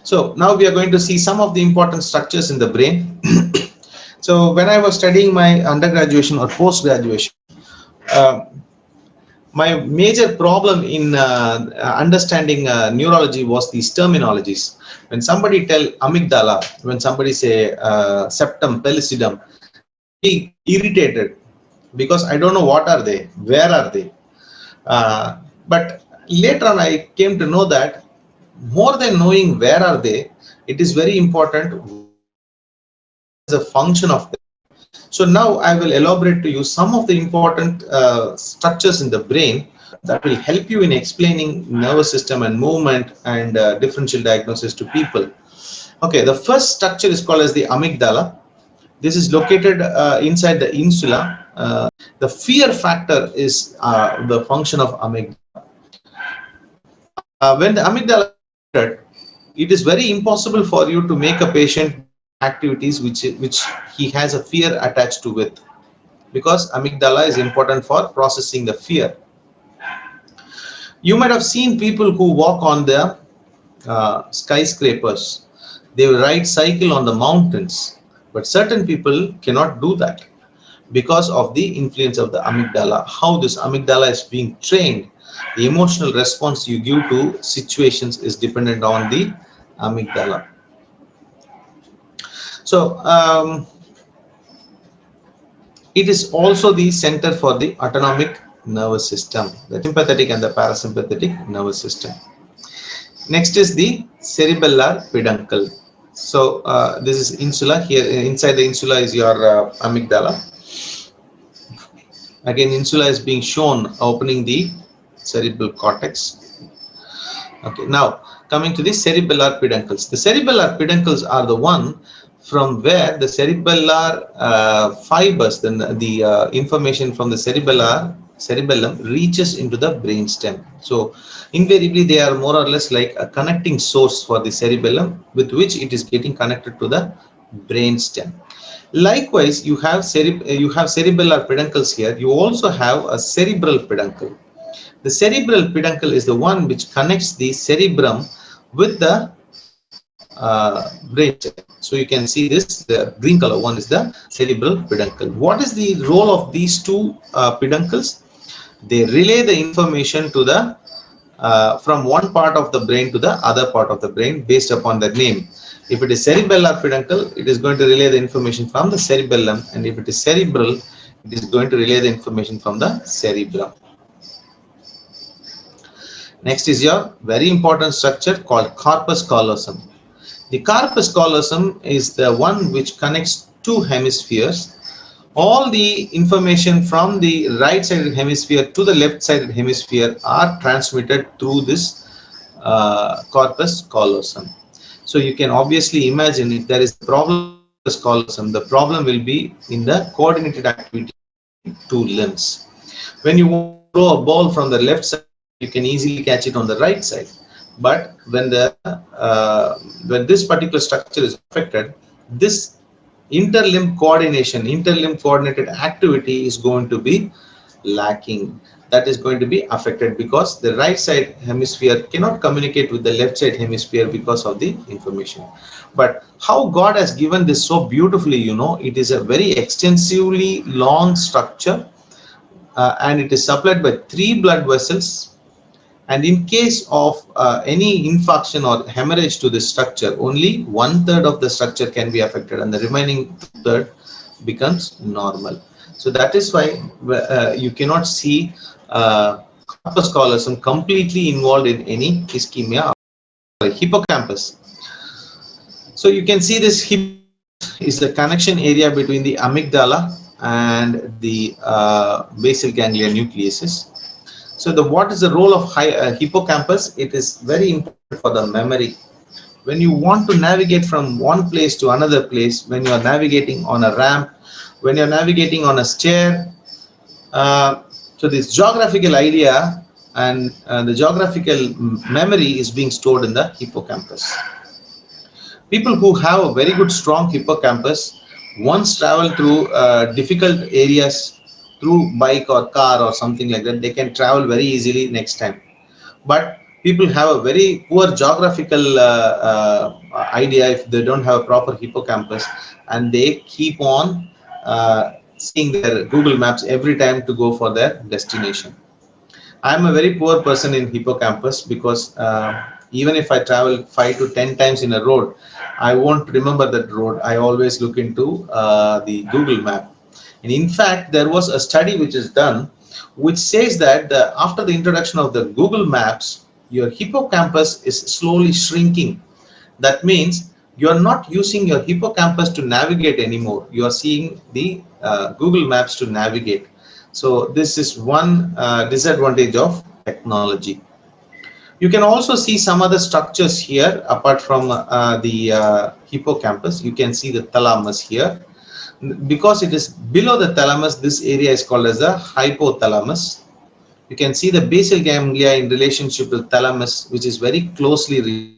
So now we are going to see some of the important structures in the brain. So when I was studying my undergraduation or post-graduation, uh, my major problem in understanding neurology was these terminologies. When somebody tell amygdala, when somebody say septum, pellucidum, be irritated because I don't know what are they, where are they. But later on, I came to know that more than knowing where are they, it is very important as a function of them. So now I will elaborate to you some of the important structures in the brain that will help you in explaining nervous system and movement and differential diagnosis to people. Okay, the first structure is called as the amygdala. This is located inside the insula. The fear factor is the function of amygdala. When the amygdala is affected, it is very impossible for you to make a patient activities which he has a fear attached to it, because amygdala is important for processing the fear. You might have seen people who walk on the skyscrapers. They ride cycle on the mountains, but certain people cannot do that because of the influence of the amygdala. How this amygdala is being trained, the emotional response you give to situations is dependent on the amygdala. So it is also the center for the autonomic nervous system, the sympathetic and the parasympathetic nervous system. Next is the cerebellar peduncle. So this is insula. Here inside the insula is your amygdala. Again, insula is being shown opening the cerebral cortex. Okay, now coming to the cerebellar peduncles. The cerebellar peduncles are the one from where the cerebellar fibers, the information from the cerebellum reaches into the brainstem. So invariably they are more or less like a connecting source for the cerebellum, with which it is getting connected to the brainstem. Likewise, you have cerebellar peduncles here. You also have a cerebral peduncle. The cerebral peduncle is the one which connects the cerebrum with the brainstem. So you can see this, the green color one is the cerebral peduncle. What is the role of these two peduncles? They relay the information to the from one part of the brain to the other part of the brain based upon the name. If it is cerebellar peduncle, it is going to relay the information from the cerebellum, and if it is cerebral, it is going to relay the information from the cerebrum. Next is your very important structure called corpus callosum. The corpus callosum is the one which connects two hemispheres. All the information from the right-sided hemisphere to the left-sided hemisphere are transmitted through this corpus callosum. So you can obviously imagine, if there is a problem with corpus callosum, the problem will be in the coordinated activity of two limbs. When you want to throw a ball from the left side, you can easily catch it on the right side. But when this particular structure is affected, this interlimb coordinated activity is going to be lacking. That is going to be affected because the right side hemisphere cannot communicate with the left side hemisphere because of the information. But how God has given this so beautifully, it is a very extensively long structure, and it is supplied by 3 blood vessels. And in case of any infarction or hemorrhage to this structure, only 1/3 of the structure can be affected, and the remaining 2/3 becomes normal. So that is why you cannot see corpus callosum completely involved in any ischemia. Hippocampus. So you can see this is the connection area between the amygdala and the basal ganglia nucleuses. So what is the role of hippocampus? It is very important for the memory. When you want to navigate from one place to another place, when you are navigating on a ramp, when you are navigating on a stair, so this geographical idea and the geographical memory is being stored in the hippocampus. People who have a very good strong hippocampus once travel through difficult areas through bike or car or something like that, they can travel very easily next time. But People have a very poor geographical idea if they don't have a proper hippocampus, and they keep on seeing their Google Maps every time to go for their destination. I'm a very poor person in hippocampus because even if I travel 5 to 10 times in a road, I won't remember that road. I always look into the Google map. And in fact, there was a study which is done which says that after the introduction of the Google Maps, your hippocampus is slowly shrinking. That means you are not using your hippocampus to navigate anymore. You are seeing the Google Maps to navigate. So this is one disadvantage of technology. You can also see some other structures here apart from the hippocampus. You can see the thalamus here. Because it is below the thalamus, this area is called as the hypothalamus. You can see the basal ganglia in relationship to thalamus, which is very closely related.